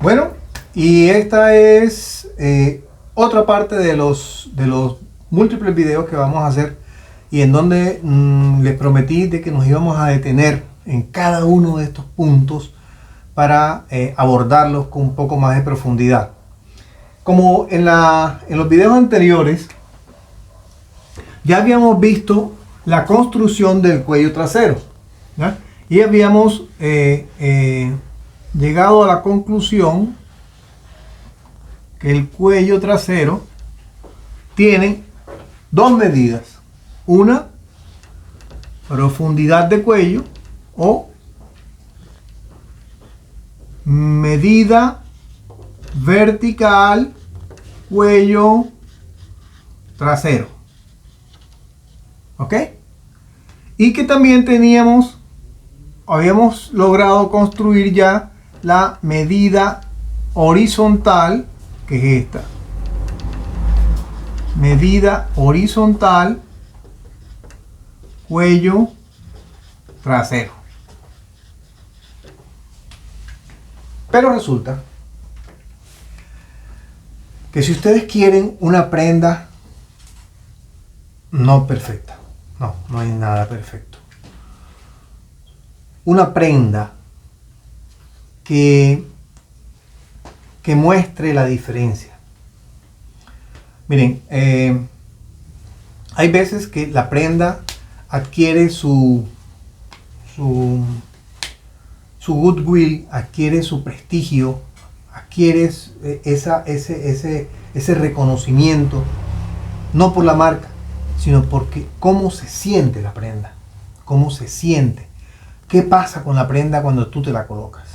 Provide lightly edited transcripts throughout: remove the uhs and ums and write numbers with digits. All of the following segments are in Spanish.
Bueno, y esta es otra parte de los múltiples videos que vamos a hacer y en donde les prometí de que nos íbamos a detener en cada uno de estos puntos para abordarlos con un poco más de profundidad. Como en los videos anteriores ya habíamos visto la construcción del cuello trasero, ¿ya? Y habíamos llegado a la conclusión que el cuello trasero tiene dos medidas: una, profundidad de cuello, o medida vertical cuello trasero, ¿ok? Y que también habíamos logrado construir ya la medida horizontal, que es esta medida horizontal cuello trasero. Pero resulta que si ustedes quieren una prenda no perfecta, no hay nada perfecto, una prenda que muestre la diferencia. Miren, hay veces que la prenda adquiere su goodwill, adquiere su prestigio, adquiere ese reconocimiento, no por la marca, sino porque cómo se siente la prenda, cómo se siente, qué pasa con la prenda cuando tú te la colocas.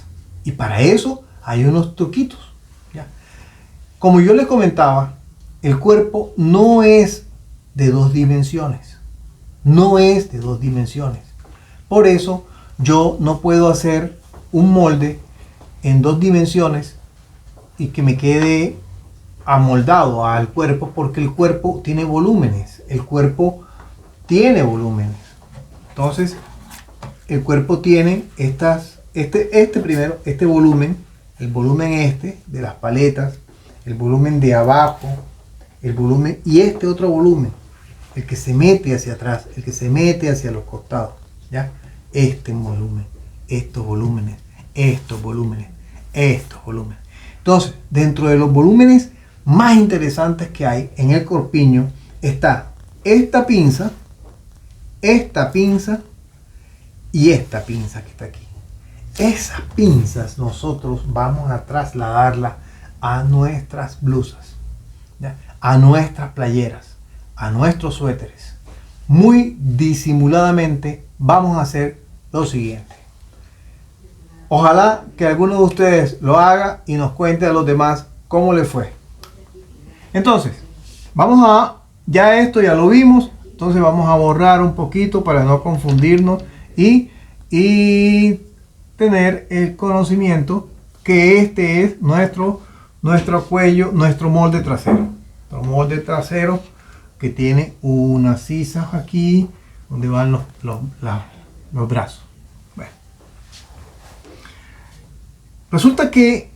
Y para eso hay unos truquitos, ¿ya? Como yo les comentaba, el cuerpo no es de dos dimensiones, no es de dos dimensiones. Por eso yo no puedo hacer un molde en dos dimensiones y que me quede amoldado al cuerpo, porque el cuerpo tiene volúmenes, Entonces el cuerpo tiene este volumen, el volumen de las paletas, el volumen de abajo, el volumen, y este otro volumen, el que se mete hacia atrás, el que se mete hacia los costados, ¿ya? Este volumen, estos volúmenes, estos volúmenes, estos volúmenes. Entonces, dentro de los volúmenes más interesantes que hay en el corpiño está esta pinza y esta pinza que está aquí. Esas pinzas nosotros vamos a trasladarlas a nuestras blusas, ¿ya? A nuestras playeras, a nuestros suéteres. Muy disimuladamente vamos a hacer lo siguiente. Ojalá que alguno de ustedes lo haga y nos cuente a los demás cómo le fue. Entonces, ya esto ya lo vimos, entonces vamos a borrar un poquito para no confundirnos y tener el conocimiento que este es nuestro cuello, nuestro molde trasero. Nuestro molde trasero que tiene unas sisas aquí donde van los brazos. Bueno. Resulta que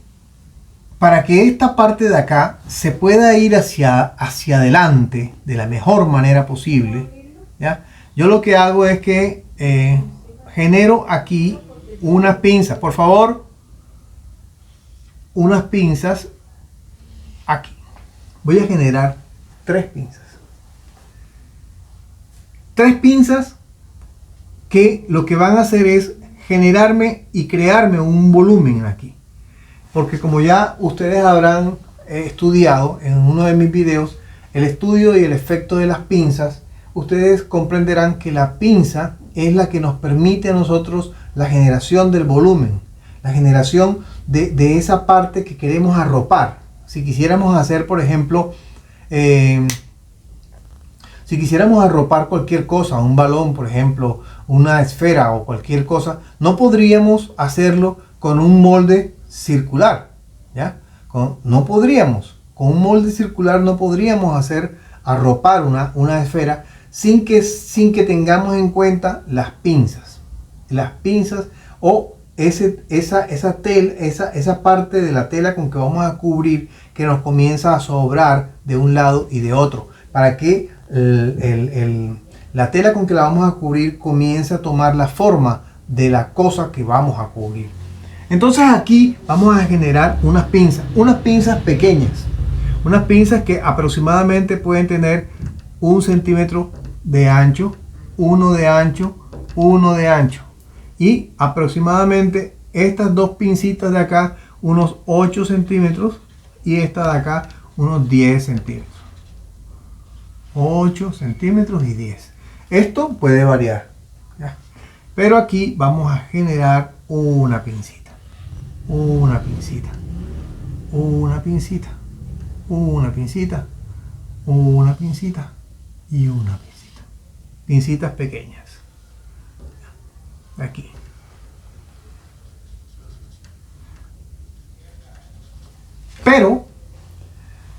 para que esta parte de acá se pueda ir hacia adelante de la mejor manera posible, ¿ya? Yo lo que hago es que genero aquí unas pinzas. Por favor, unas pinzas aquí. Voy a generar tres pinzas. Tres pinzas que lo que van a hacer es generarme y crearme un volumen aquí. Porque como ya ustedes habrán estudiado en uno de mis videos, el estudio y el efecto de las pinzas, ustedes comprenderán que la pinza es la que nos permite a nosotros la generación del volumen, la generación de esa parte que queremos arropar. Si quisiéramos hacer, por ejemplo, si quisiéramos arropar cualquier cosa, un balón, por ejemplo, una esfera o cualquier cosa, no podríamos hacerlo con un molde circular, ¿ya? No podríamos, con un molde circular no podríamos arropar una esfera sin que tengamos en cuenta las pinzas o esa parte de la tela con que vamos a cubrir, que nos comienza a sobrar de un lado y de otro, para que la tela con que la vamos a cubrir comience a tomar la forma de la cosa que vamos a cubrir. Entonces aquí vamos a generar unas pinzas pequeñas, unas pinzas que aproximadamente pueden tener 1 centímetro de ancho, 1 de ancho, 1 de ancho, y aproximadamente estas dos pincitas de acá unos 8 centímetros y esta de acá unos 10 centímetros. 8 centímetros y 10. Esto puede variar, ¿ya? Pero aquí vamos a generar una pincita, una pincita, una pincita, una pincita, una pincita y una pincita. Pincitas pequeñas. Aquí. Pero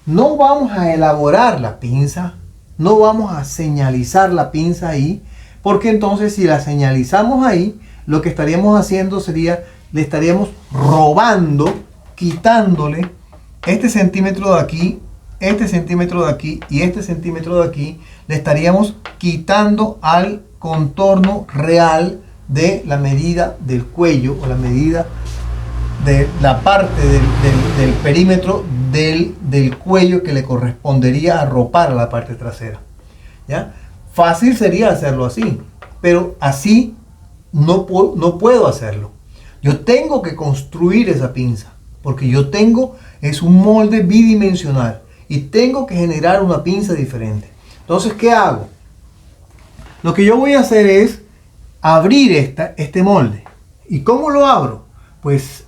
no vamos a elaborar la pinza, no vamos a señalizar la pinza ahí, porque entonces si la señalizamos ahí, lo que estaríamos haciendo sería, le estaríamos robando, quitándole este centímetro de aquí, este centímetro de aquí y este centímetro de aquí, le estaríamos quitando al contorno real de la medida del cuello o la medida de la parte del perímetro del cuello que le correspondería arropar a la parte trasera, ¿ya? Fácil sería hacerlo así, pero así no puedo hacerlo. Yo tengo que construir esa pinza, porque yo tengo es un molde bidimensional y tengo que generar una pinza diferente. Entonces, ¿qué hago? Lo que yo voy a hacer es abrir este molde. ¿Y cómo lo abro? Pues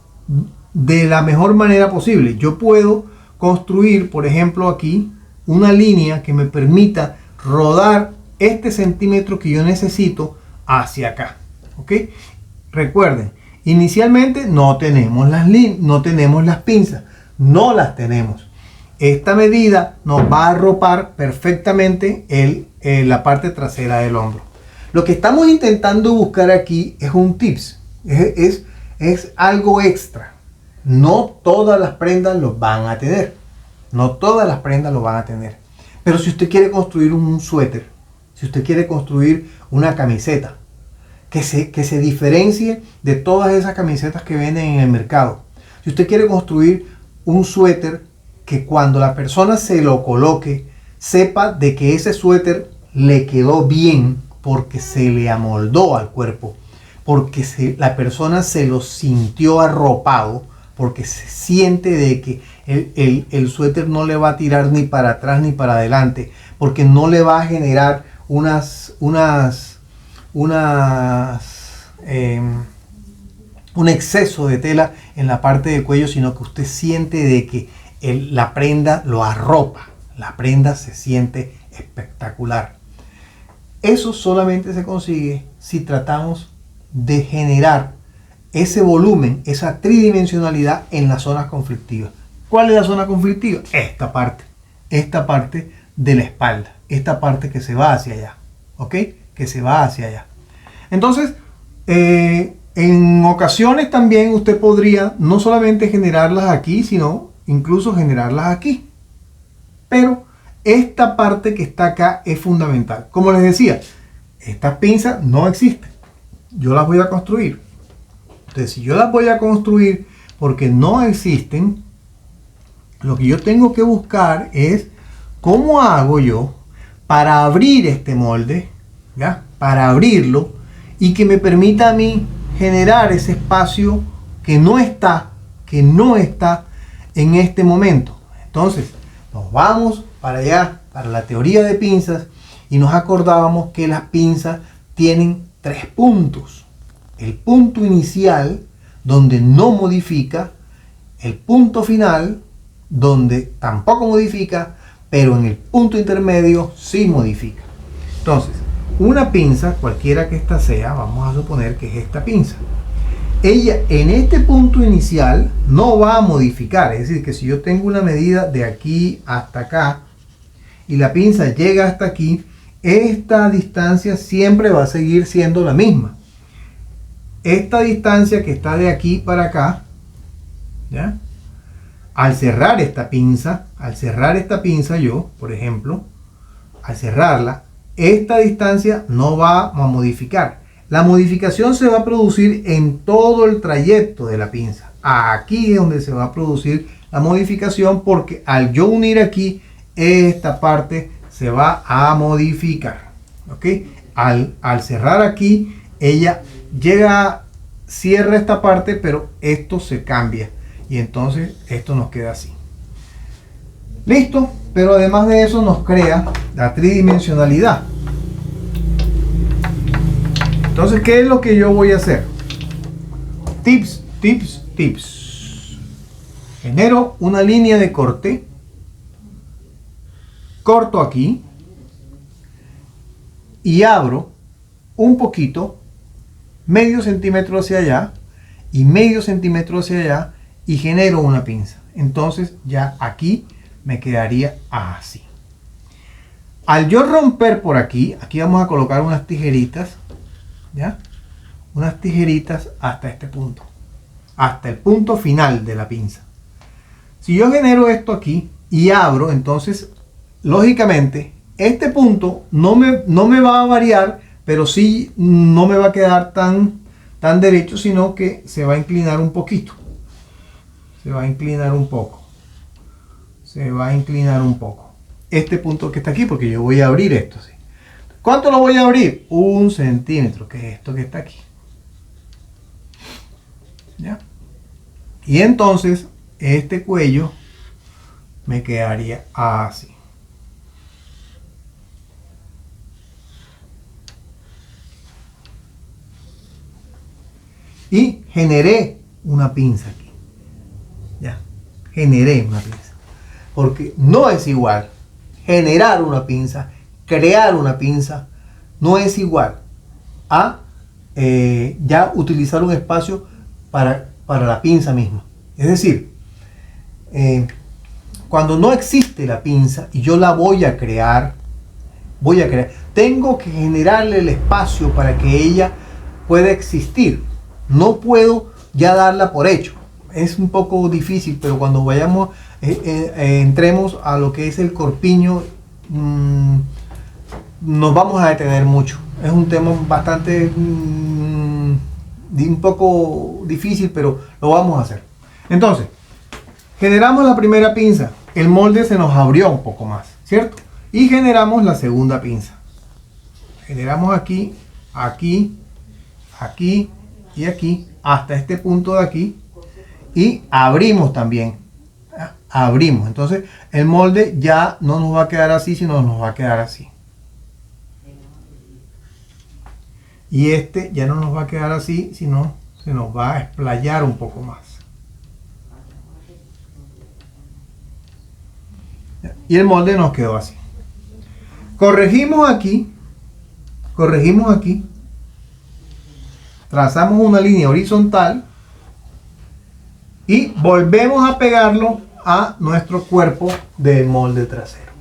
de la mejor manera posible. Yo puedo construir, por ejemplo, aquí una línea que me permita rodar este centímetro que yo necesito hacia acá. ¿Ok? Recuerden, inicialmente no tenemos las pinzas, no las tenemos. Esta medida nos va a arropar perfectamente la parte trasera del hombro. Lo que estamos intentando buscar aquí es un tips, es algo extra. No todas las prendas lo van a tener. No todas las prendas lo van a tener. Pero si usted quiere construir un suéter, si usted quiere construir una camiseta, que se diferencie de todas esas camisetas que venden en el mercado. Si usted quiere construir un suéter que cuando la persona se lo coloque, sepa de que ese suéter le quedó bien porque se le amoldó al cuerpo, porque la persona se lo sintió arropado, porque se siente de que el suéter no le va a tirar ni para atrás ni para adelante, porque no le va a generar un exceso de tela en la parte del cuello, sino que usted siente de que la prenda lo arropa, la prenda se siente espectacular. Eso solamente se consigue si tratamos de generar ese volumen, esa tridimensionalidad en las zonas conflictivas. ¿Cuál es la zona conflictiva? Esta parte de la espalda, esta parte que se va hacia allá, ¿ok? Que se va hacia allá. Entonces, en ocasiones también usted podría no solamente generarlas aquí, sino incluso generarlas aquí. Pero esta parte que está acá es fundamental. Como les decía, estas pinzas no existen. Yo las voy a construir. Entonces, si yo las voy a construir porque no existen, lo que yo tengo que buscar es cómo hago yo para abrir este molde, ¿ya? Para abrirlo y que me permita a mí generar ese espacio que no está en este momento. Entonces, nos vamos para allá, para la teoría de pinzas, y nos acordábamos que las pinzas tienen 3 puntos. El punto inicial, donde no modifica, el punto final, donde tampoco modifica, pero en el punto intermedio sí modifica. Entonces, una pinza, cualquiera que esta sea, vamos a suponer que es esta pinza. Ella en este punto inicial no va a modificar, es decir, que si yo tengo una medida de aquí hasta acá y la pinza llega hasta aquí, esta distancia siempre va a seguir siendo la misma. esta distancia que está de aquí para acá, ¿ya? Al cerrar esta pinza yo, por ejemplo, al cerrarla, esta distancia no va a modificar. La modificación se va a producir en todo el trayecto de la pinza. Aquí es donde se va a producir la modificación, porque al yo unir aquí, esta parte se va a modificar. ¿Ok? Al cerrar aquí, ella cierra esta parte, pero esto se cambia. Y entonces esto nos queda así. Listo, pero además de eso nos crea la tridimensionalidad. Entonces, ¿qué es lo que yo voy a hacer? Tips. Genero una línea de corte. Corto aquí. Y abro un poquito, medio centímetro hacia allá y medio centímetro hacia allá, y genero una pinza. Entonces ya aquí me quedaría así. Al yo romper por aquí, aquí vamos a colocar unas tijeritas, ¿ya? Unas tijeritas hasta este punto, hasta el punto final de la pinza. Si yo genero esto aquí y abro, entonces lógicamente este punto no me va a variar, pero sí no me va a quedar tan derecho, sino que se va a inclinar un poquito. Se va a inclinar un poco. Este punto que está aquí, porque yo voy a abrir esto así. ¿Cuánto lo voy a abrir? 1 centímetro, que es esto que está aquí. ¿Ya? Y entonces este cuello me quedaría así. Y generé una pinza aquí. Ya, generé una pinza. Porque no es igual generar una pinza, crear una pinza, no es igual a ya utilizar un espacio para la pinza misma. Es decir, cuando no existe la pinza y yo la voy a crear, tengo que generarle el espacio para que ella pueda existir. No puedo ya darla por hecho. Es un poco difícil, pero cuando vayamos, entremos a lo que es el corpiño, nos vamos a detener mucho. Es un tema bastante, un poco difícil, pero lo vamos a hacer. Entonces, generamos la primera pinza. El molde se nos abrió un poco más, ¿cierto? Y generamos la segunda pinza. Generamos aquí, aquí, aquí y aquí, hasta este punto de aquí, y abrimos también. Abrimos. Entonces el molde ya no nos va a quedar así, sino nos va a quedar así. Y este ya no nos va a quedar así, sino se nos va a explayar un poco más. Y el molde nos quedó así. Corregimos aquí. Trazamos una línea horizontal y volvemos a pegarlo a nuestro cuerpo del molde trasero.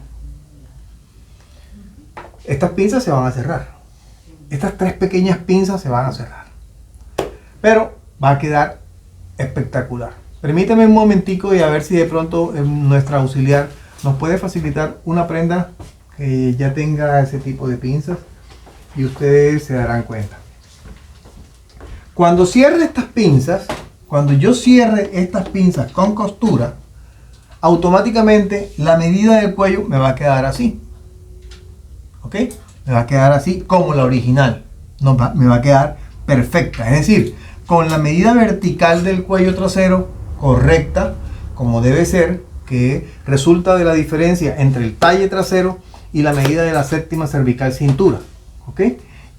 Estas pinzas se van a cerrar. Estas 3 pequeñas pinzas se van a cerrar. Pero va a quedar espectacular. Permítame un momentico y a ver si de pronto nuestra auxiliar nos puede facilitar una prenda que ya tenga ese tipo de pinzas y ustedes se darán cuenta. Cuando cierre estas pinzas, cuando yo cierre estas pinzas con costura, automáticamente la medida del cuello me va a quedar así. ¿Ok? Me va a quedar así como la original. Me va a quedar perfecta. Es decir, con la medida vertical del cuello trasero correcta, como debe ser, que resulta de la diferencia entre el talle trasero y la medida de la séptima cervical cintura. ¿Ok?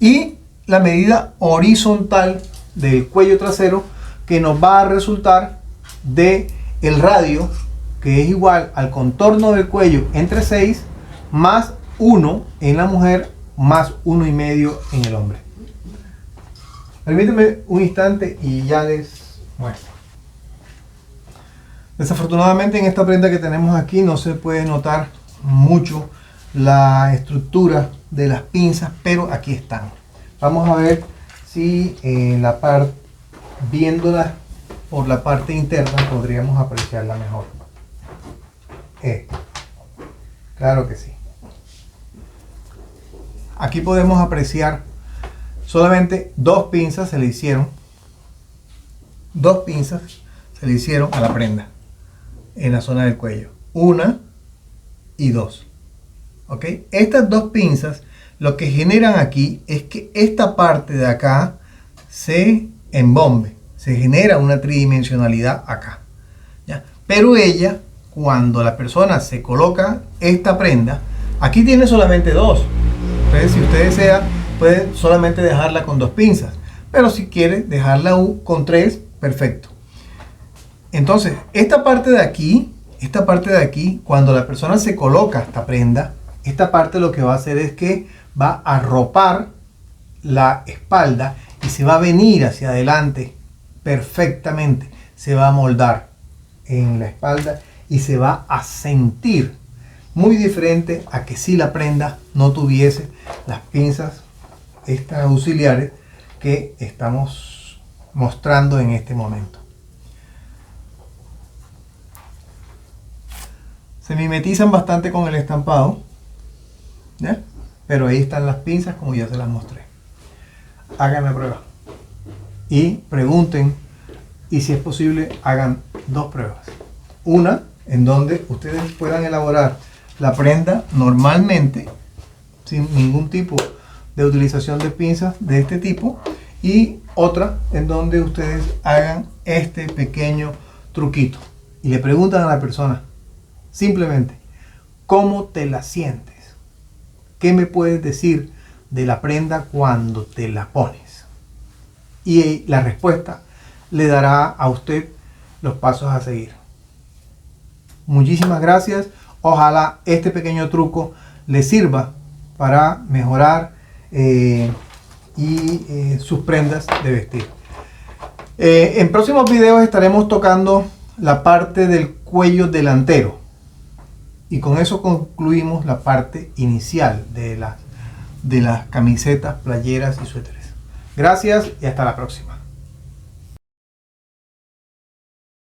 Y la medida horizontal del cuello trasero, que nos va a resultar de el radio, que es igual al contorno del cuello entre 6 más 1 en la mujer más 1,5 en el hombre. Permítanme un instante y ya les muestro. Desafortunadamente en esta prenda que tenemos aquí no se puede notar mucho la estructura de las pinzas, pero aquí están. Vamos a ver si viéndola por la parte interna podríamos apreciarla mejor. Claro que sí. Aquí podemos apreciar solamente dos pinzas se le hicieron. Dos pinzas se le hicieron a la prenda en la zona del cuello. Una y dos. ¿Ok? Estas dos pinzas lo que generan aquí es que esta parte de acá se embombe. Se genera una tridimensionalidad acá. ¿Ya? Pero ella, cuando la persona se coloca esta prenda, aquí tiene solamente dos. Entonces, si usted desea, puede solamente dejarla con dos pinzas. Pero si quiere dejarla con tres, perfecto. Entonces, esta parte de aquí, cuando la persona se coloca esta prenda, esta parte lo que va a hacer es que va a arropar la espalda y se va a venir hacia adelante perfectamente. Se va a moldar en la espalda y se va a sentir muy diferente a que si la prenda no tuviese las pinzas estas auxiliares que estamos mostrando en este momento. Se mimetizan bastante con el estampado, ¿ya? Pero ahí están las pinzas como ya se las mostré. Hagan la prueba y pregunten, y si es posible hagan dos pruebas. Una en donde ustedes puedan elaborar la prenda normalmente sin ningún tipo de utilización de pinzas de este tipo, y otra en donde ustedes hagan este pequeño truquito y le preguntan a la persona simplemente: ¿cómo te la sientes? ¿Qué me puedes decir de la prenda cuando te la pones? Y la respuesta le dará a usted los pasos a seguir. Muchísimas gracias. Ojalá este pequeño truco le sirva para mejorar sus prendas de vestir. En próximos videos estaremos tocando la parte del cuello delantero. Y con eso concluimos la parte inicial de las camisetas, playeras y suéteres. Gracias y hasta la próxima.